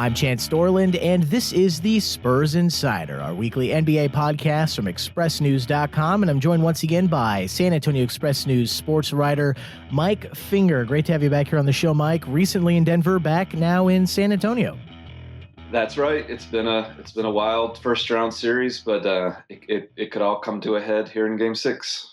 I'm Chance Dorland, and this is the Spurs Insider, our weekly NBA podcast from ExpressNews.com. And I'm joined once again by San Antonio Express News sports writer Mike Finger. Great to have you back here on the show, Mike. Recently in Denver, back now in San Antonio. That's right. It's been a wild first round series, but it could all come to a head here in Game 6.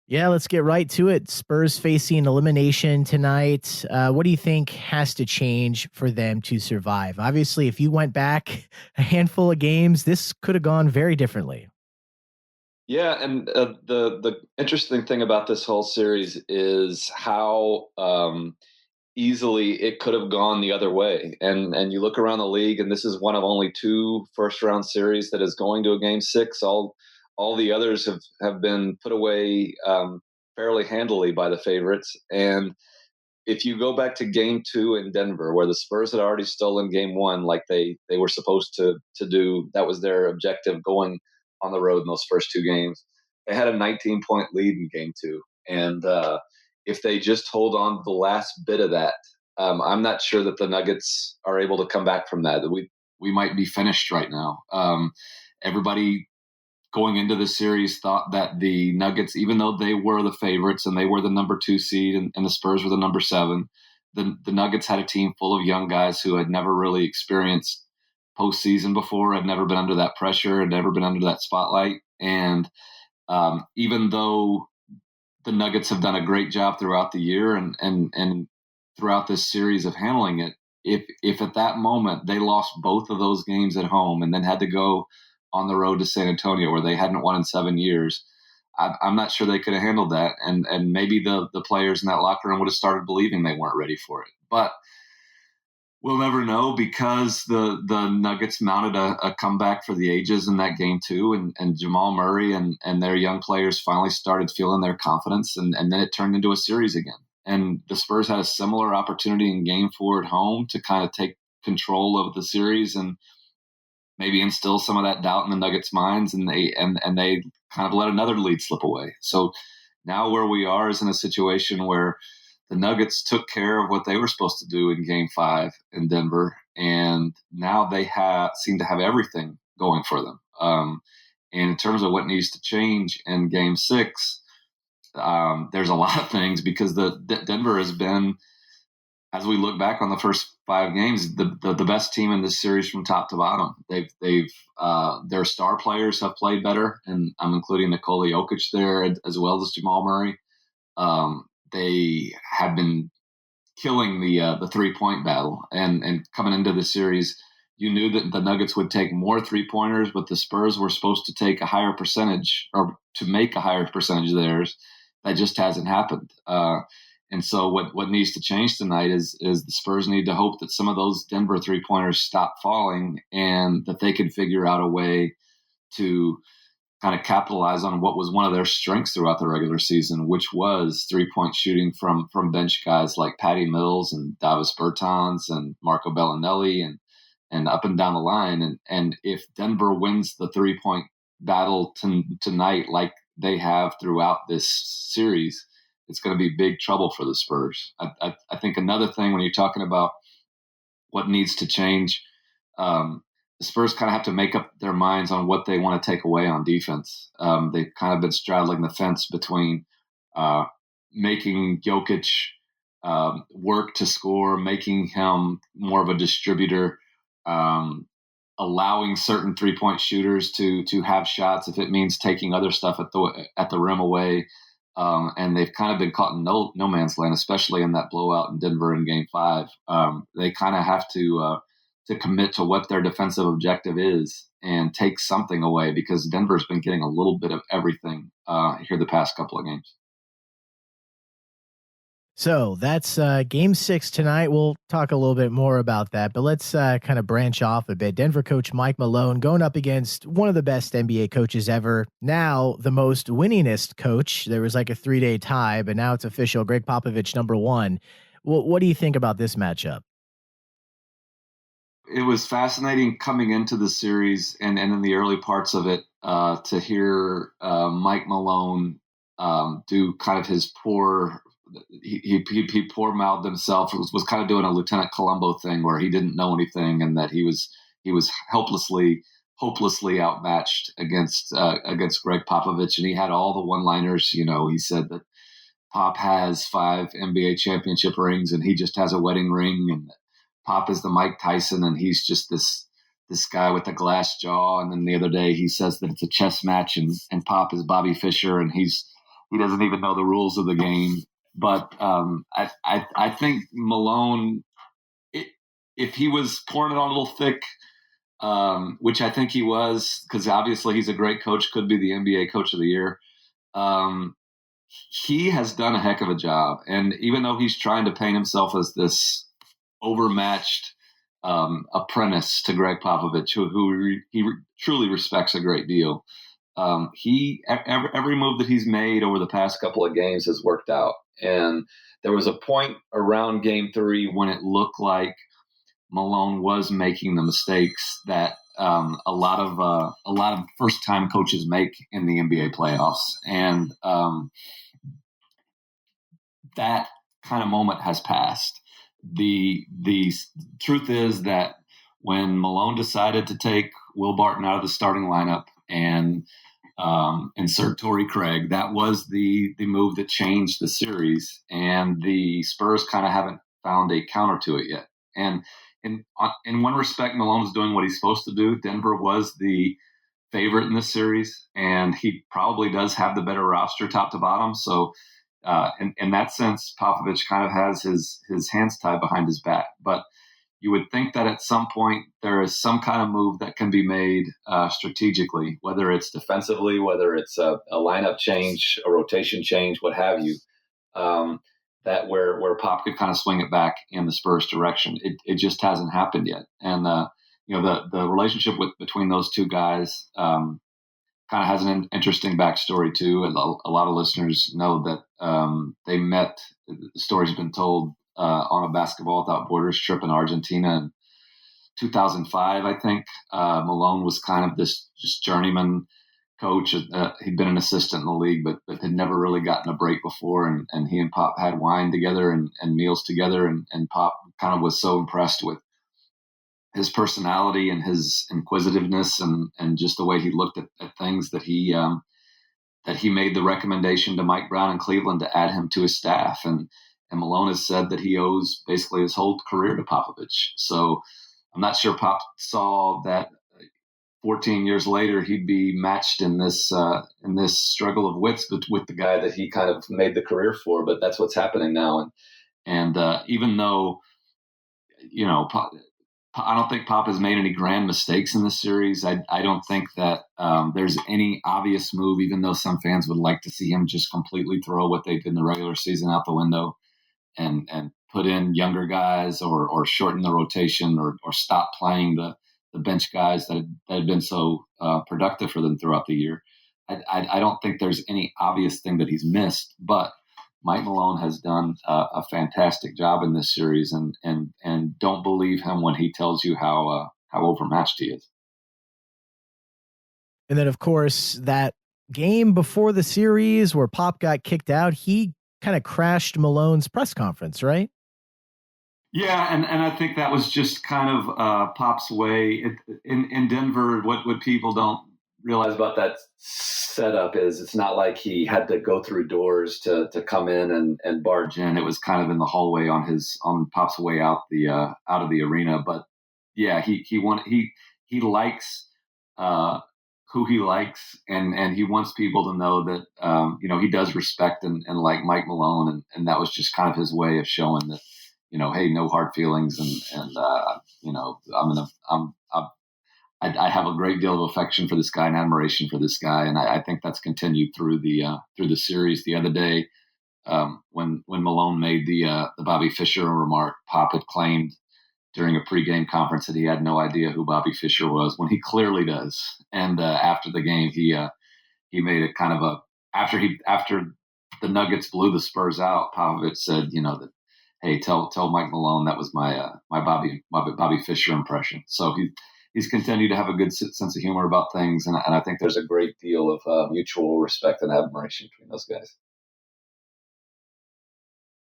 Yeah, let's get right to it. Spurs facing elimination tonight. What do you think has to change for them to survive? Obviously, if you went back a handful of games, this could have gone very differently. Yeah, and the interesting thing about this whole series is how easily it could have gone the other way. And you look around the league, and this is one of only 2 first round series that is going to a Game 6. All the others have been put away fairly handily by the favorites. And if you go back to Game 2 in Denver, where the Spurs had already stolen Game 1 like they were supposed to do, that was their objective going on the road in those first 2 games. They had a 19-point lead in Game 2. And if they just hold on to the last bit of that, I'm not sure that the Nuggets are able to come back from that. We might be finished right now. Everybody going into the series thought that the Nuggets, even though they were the favorites and they were the number 2 seed and the Spurs were the number 7, the Nuggets had a team full of young guys who had never really experienced postseason before, had never been under that pressure, had never been under that spotlight. And even though the Nuggets have done a great job throughout the year and throughout this series of handling it, if at that moment they lost both of those games at home and then had to go on the road to San Antonio where they hadn't won in 7 years, I'm not sure they could have handled that. And maybe the players in that locker room would have started believing they weren't ready for it. But we'll never know, because the Nuggets mounted a comeback for the ages in that Game 2, and Jamal Murray and their young players finally started feeling their confidence, and then it turned into a series again. And the Spurs had a similar opportunity in Game 4 at home to kind of take control of the series and maybe instill some of that doubt in the Nuggets' minds, and they kind of let another lead slip away. So now where we are is in a situation where the Nuggets took care of what they were supposed to do in Game 5 in Denver, and now they seem to have everything going for them. And in terms of what needs to change in Game 6, there's a lot of things, because Denver has been, as we look back on the first 5 games, the best team in this series from top to bottom. Their star players have played better, and I'm including Nikola Jokic there as well as Jamal Murray. They have been killing the 3-point battle, and coming into the series, you knew that the Nuggets would take more 3-pointers, but the Spurs were supposed to take a higher percentage, or to make a higher percentage of theirs. That just hasn't happened. And so what needs to change tonight is the Spurs need to hope that some of those Denver 3-pointers stop falling, and that they can figure out a way to kind of capitalize on what was one of their strengths throughout the regular season, which was 3-point shooting from bench guys like Patty Mills and Davis Bertans and Marco Bellinelli and up and down the line. And if Denver wins the 3-point battle tonight, like they have throughout this series, it's going to be big trouble for the Spurs. I think another thing, when you're talking about what needs to change, the Spurs kind of have to make up their minds on what they want to take away on defense. They've kind of been straddling the fence between making Jokic work to score, making him more of a distributor, allowing certain 3-point shooters to have shots if it means taking other stuff at the rim away. And they've kind of been caught in no man's land, especially in that blowout in Denver in Game 5. They kind of have to commit to what their defensive objective is and take something away, because Denver's been getting a little bit of everything here the past couple of games. So that's Game 6 tonight. We'll talk a little bit more about that, but let's kind of branch off a bit. Denver coach Mike Malone going up against one of the best NBA coaches ever. Now the most winningest coach. There was like a 3-day tie, but now it's official. Greg Popovich, number 1. What do you think about this matchup? It was fascinating coming into the series and in the early parts of it to hear Mike Malone do kind of his poor he poor mouthed himself. Was kind of doing a Lieutenant Columbo thing where he didn't know anything and that he was hopelessly outmatched against Greg Popovich, and he had all the one-liners. He said that Pop has 5 NBA championship rings and he just has a wedding ring, and Pop is the Mike Tyson and he's just this guy with a glass jaw. And then the other day he says that it's a chess match and Pop is Bobby Fischer and he doesn't even know the rules of the game. But I think Malone, if he was pouring it on a little thick, which I think he was, because obviously he's a great coach, could be the NBA Coach of the Year. He has done a heck of a job. And even though he's trying to paint himself as this overmatched apprentice to Greg Popovich, who he truly respects a great deal, every move that he's made over the past couple of games has worked out. And there was a point around Game 3 when it looked like Malone was making the mistakes that a lot of first-time coaches make in the NBA playoffs, and that kind of moment has passed. The truth is that when Malone decided to take Will Barton out of the starting lineup and insert Torrey Craig, that was the move that changed the series, and the Spurs kind of haven't found a counter to it yet. And in one respect, Malone's doing what he's supposed to do. Denver was the favorite in this series, and he probably does have the better roster top to bottom. So in that sense, Popovich kind of has his hands tied behind his back. But you would think that at some point there is some kind of move that can be made strategically, whether it's defensively, whether it's a lineup change, a rotation change, what have you, that where Pop could kind of swing it back in the Spurs direction. It just hasn't happened yet. And the relationship between those two guys kind of has an interesting backstory too. And a lot of listeners know that they met. The story's been told on a Basketball Without Borders trip in Argentina in 2005, I think. Malone was kind of this just journeyman coach. He'd been an assistant in the league, but had never really gotten a break before. And he and Pop had wine together and meals together. And Pop kind of was so impressed with his personality and his inquisitiveness and just the way he looked at things that he made the recommendation to Mike Brown in Cleveland to add him to his staff. And Malone has said that he owes basically his whole career to Popovich. So I'm not sure Pop saw that 14 years later he'd be matched in this struggle of wits with the guy that he kind of made the career for. But that's what's happening now. And even though, Pop, I don't think Pop has made any grand mistakes in this series. I don't think that there's any obvious move, even though some fans would like to see him just completely throw what they did in the regular season out the window and put in younger guys or shorten the rotation or stop playing the bench guys that had been so productive for them throughout the year. I don't think there's any obvious thing that he's missed, but Mike Malone has done a fantastic job in this series, and don't believe him when he tells you how overmatched he is. And then, of course, that game before the series where Pop got kicked out, he kind of crashed Malone's press conference, right? Yeah, and I think that was just kind of Pop's way. In Denver, what people don't realize about that setup is it's not like he had to go through doors to come in and barge in. It was kind of in the hallway on Pop's way out of the arena. But yeah, he likes who he likes, and he wants people to know that he does respect and like Mike Malone, and that was just kind of his way of showing that hey, no hard feelings, and I have a great deal of affection for this guy and admiration for this guy, and I think that's continued through the series. The other day, when Malone made the Bobby Fischer remark, Pop had claimed during a pregame conference that he had no idea who Bobby Fischer was, when he clearly does. And after the game, he made it kind of after the Nuggets blew the Spurs out, Popovich said, that, hey, tell Mike Malone that was my Bobby Fischer impression. So he's continued to have a good sense of humor about things, and I think there's a great deal of mutual respect and admiration between those guys.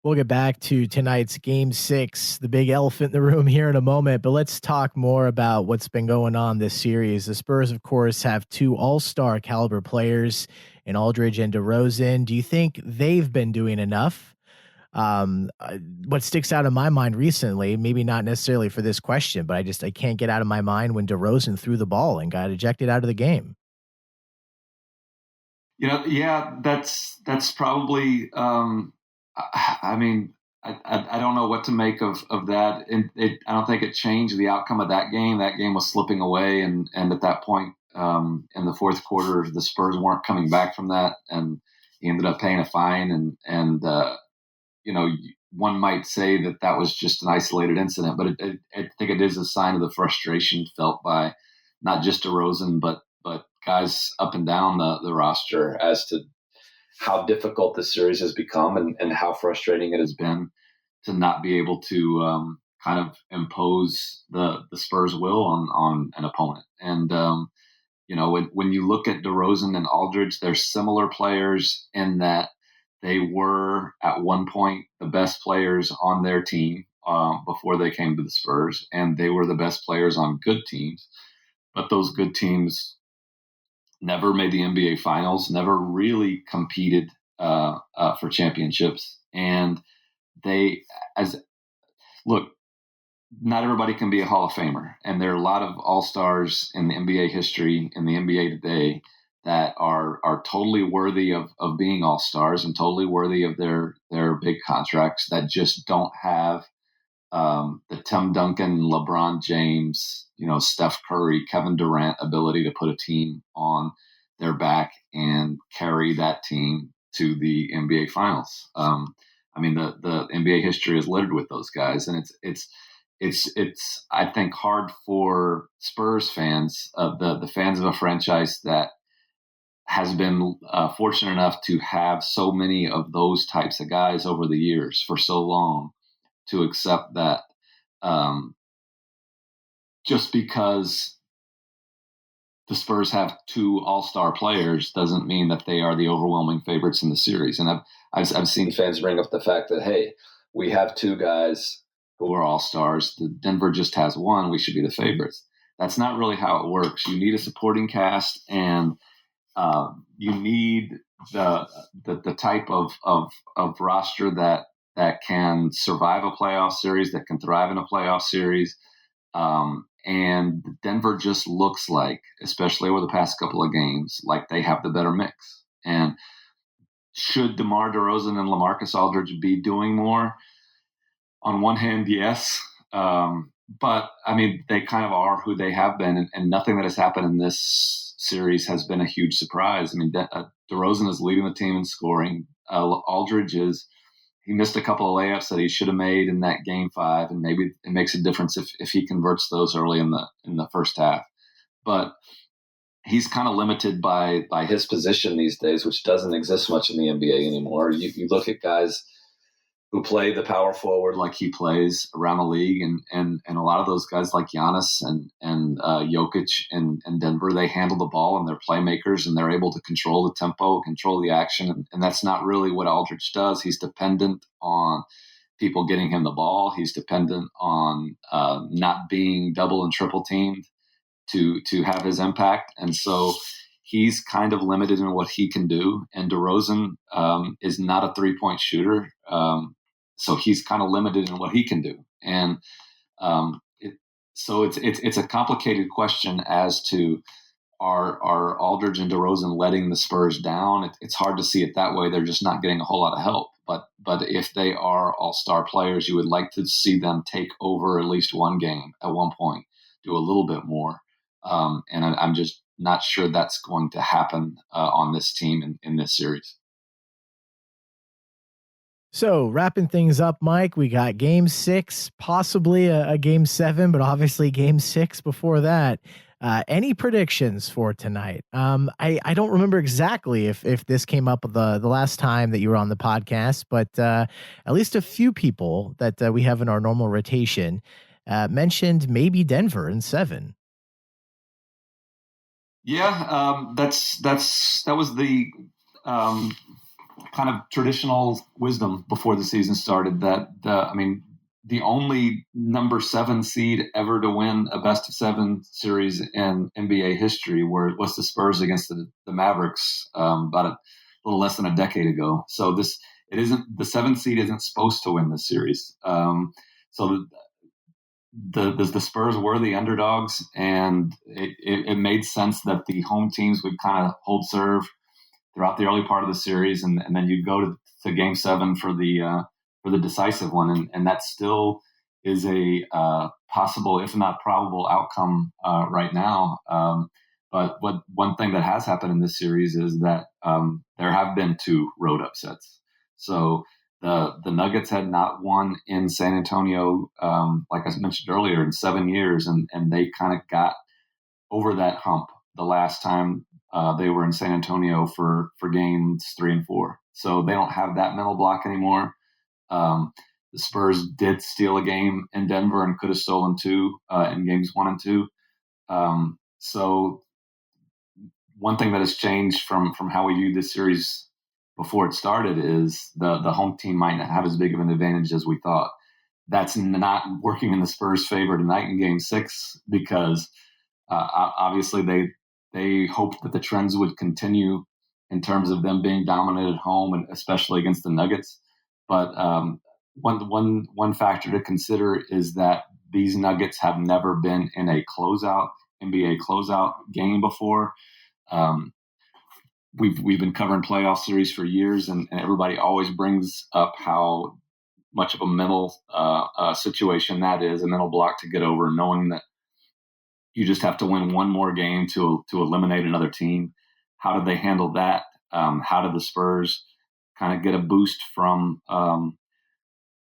We'll get back to tonight's game 6, the big elephant in the room here in a moment, but let's talk more about what's been going on this series. The Spurs, of course, have 2 all-star caliber players in Aldridge and DeRozan. Do you think they've been doing enough? What sticks out in my mind recently, maybe not necessarily for this question, but I can't get out of my mind when DeRozan threw the ball and got ejected out of the game. Yeah, that's probably. I mean, I don't know what to make of that. And I don't think it changed the outcome of that game. That game was slipping away, and at that point, in the fourth quarter, the Spurs weren't coming back from that, and he ended up paying a fine. One might say that was just an isolated incident, but I think it is a sign of the frustration felt by not just DeRozan, but guys up and down the roster as to how difficult this series has become and how frustrating it has been to not be able to kind of impose the Spurs will on an opponent. And, when you look at DeRozan and Aldridge, they're similar players in that they were at one point the best players on their team before they came to the Spurs, and they were the best players on good teams. But those good teams never made the NBA Finals, never really competed for championships. And not everybody can be a Hall of Famer. And there are a lot of all-stars in the NBA history, in the NBA today, that are totally worthy of being all-stars and totally worthy of their big contracts that just don't have the Tim Duncan, LeBron James, Steph Curry, Kevin Durant ability to put a team on their back and carry that team to the NBA Finals. The NBA history is littered with those guys, and it's I think hard for Spurs fans, the fans of a franchise that has been fortunate enough to have so many of those types of guys over the years for so long, to accept that just because the Spurs have 2 all-star players doesn't mean that they are the overwhelming favorites in the series. And I've seen fans bring up the fact that, hey, we have 2 guys who are all-stars. Denver just has 1. We should be the favorites. That's not really how it works. You need a supporting cast, and you need the type of roster that can survive a playoff series, that can thrive in a playoff series. And Denver just looks like, especially over the past couple of games, like they have the better mix. And should DeMar DeRozan and LaMarcus Aldridge be doing more? On one hand, yes. But, they kind of are who they have been, and nothing that has happened in this series has been a huge surprise. DeRozan is leading the team in scoring. Aldridge he missed a couple of layups that he should have made in that game 5, and maybe it makes a difference if he converts those early in the first half. But he's kind of limited by his position these days, which doesn't exist much in the NBA anymore. You look at guys who play the power forward like he plays around the league, and a lot of those guys like Giannis and Jokic and Denver, they handle the ball and they're playmakers and they're able to control the tempo, control the action, and that's not really what Aldridge does. He's dependent on people getting him the ball. He's dependent on not being double and triple teamed to have his impact, and so he's kind of limited in what he can do. And DeRozan is not a 3-point shooter. So he's kind of limited in what he can do. And it's a complicated question as to are Aldridge and DeRozan letting the Spurs down? It's hard to see it that way. They're just not getting a whole lot of help. But if they are all-star players, you would like to see them take over at least one game at one point, do a little bit more. And I'm just not sure that's going to happen on this team in this series. So wrapping things up, Mike, we got game 6, possibly a game 7, but obviously game 6 before that. Any predictions for tonight? I don't remember exactly if this came up the last time that you were on the podcast, but at least a few people that we have in our normal rotation mentioned maybe Denver in 7. Yeah, that was the kind of traditional wisdom before the season started that the only number 7 seed ever to win a best of 7 series in NBA history was the Spurs against the Mavericks about a little less than a decade ago. So it isn't the 7th seed isn't supposed to win this series. So the Spurs were the underdogs, and it made sense that the home teams would kind of hold serve throughout the early part of the series, and then you'd go to Game 7 for the decisive one, and that still is a possible, if not probable, outcome right now. But one thing that has happened in this series is that there have been 2 road upsets. So the Nuggets had not won in San Antonio, like I mentioned earlier, in 7 years, and they kind of got over that hump the last time they were in San Antonio for games 3 and 4. So they don't have that mental block anymore. The Spurs did steal a game in Denver and could have stolen 2 in games 1 and 2. So one thing that has changed from how we viewed this series before it started is the home team might not have as big of an advantage as we thought. That's not working in the Spurs' favor tonight in Game 6 because obviously they hoped that the trends would continue in terms of them being dominant at home, and especially against the Nuggets. But one factor to consider is that these Nuggets have never been in a NBA closeout game before. We've been covering playoff series for years, and everybody always brings up how much of a mental situation that is, a mental block to get over, knowing that you just have to win one more game to eliminate another team. How did they handle that? How did the Spurs kind of get a boost from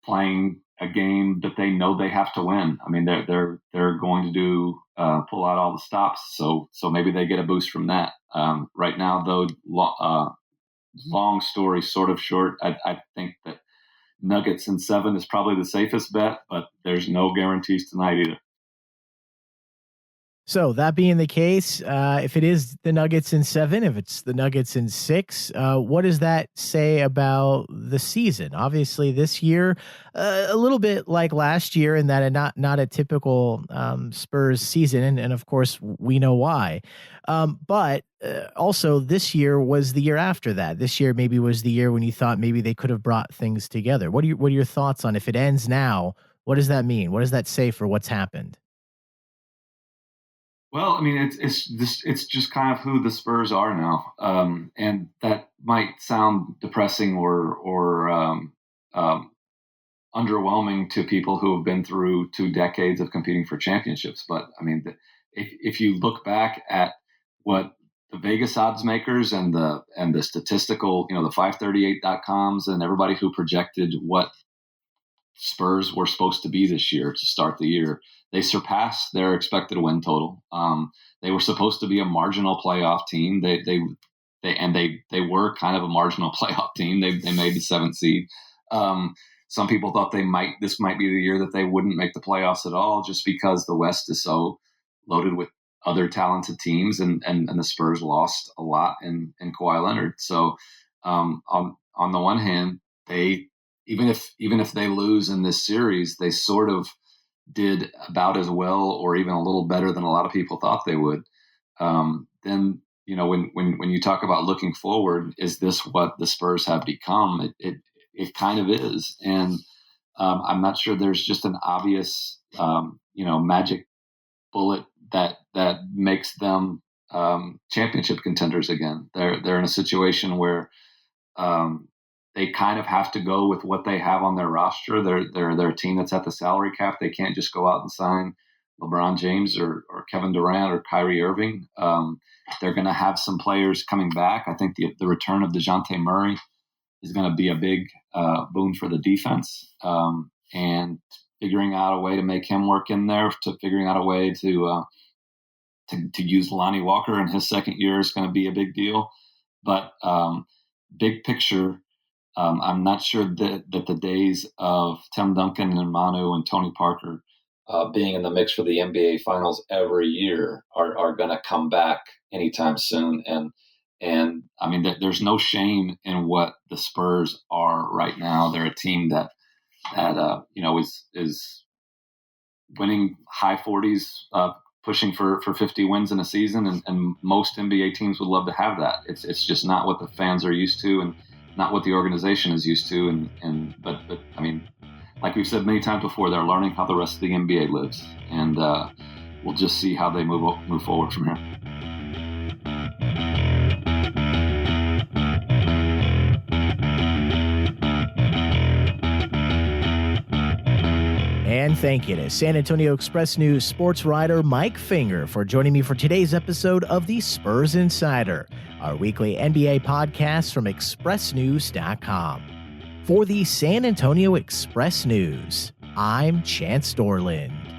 playing a game that they know they have to win? I mean, they're going to pull out all the stops, so maybe they get a boost from that. Right now, though, long story sort of short, I think that Nuggets in 7 is probably the safest bet, but there's no guarantees tonight either. So that being the case, if it is the Nuggets in 7, if it's the Nuggets in 6, what does that say about the season? Obviously, this year, a little bit like last year, in that not a typical Spurs season, and of course we know why. But also, this year was the year after that. This year maybe was the year when you thought maybe they could have brought things together. What are your thoughts on if it ends now? What does that mean? What does that say for what's happened? Well, I mean, it's just kind of who the Spurs are now, and that might sound depressing or underwhelming to people who have been through 2 decades of competing for championships. But I mean, if you look back at what the Vegas odds makers and the statistical, the 538.coms and everybody who projected what Spurs were supposed to be this year to start the year, they surpassed their expected win total. They were supposed to be a marginal playoff team. They were kind of a marginal playoff team. They made the 7th seed. Some people thought this might be the year that they wouldn't make the playoffs at all, just because the West is so loaded with other talented teams, and the Spurs lost a lot in Kawhi Leonard. So on the one hand, they even if they lose in this series, they sort of did about as well or even a little better than a lot of people thought they would. Then when you talk about looking forward, is this what the Spurs have become? It kind of is, and I'm not sure there's just an obvious magic bullet that makes them championship contenders again. They're in a situation where they kind of have to go with what they have on their roster. They're a team that's at the salary cap. They can't just go out and sign LeBron James or Kevin Durant or Kyrie Irving. They're going to have some players coming back. I think the return of DeJounte Murray is going to be a big boon for the defense. And figuring out a way to make him work in there, to figuring out a way to use Lonnie Walker in his second year is going to be a big deal. But big picture, I'm not sure that the days of Tim Duncan and Manu and Tony Parker being in the mix for the NBA Finals every year are going to come back anytime soon. And And I mean, there's no shame in what the Spurs are right now. They're a team that is winning high 40s, pushing for 50 wins in a season, and most NBA teams would love to have that. It's just not what the fans are used to, and not what the organization is used to. But I mean, like we've said many times before, they're learning how the rest of the NBA lives, and we'll just see how they move forward from here. And thank you to San Antonio Express News sports writer Mike Finger for joining me for today's episode of the Spurs Insider, our weekly NBA podcast from expressnews.com. For the San Antonio Express News, I'm Chance Dorland.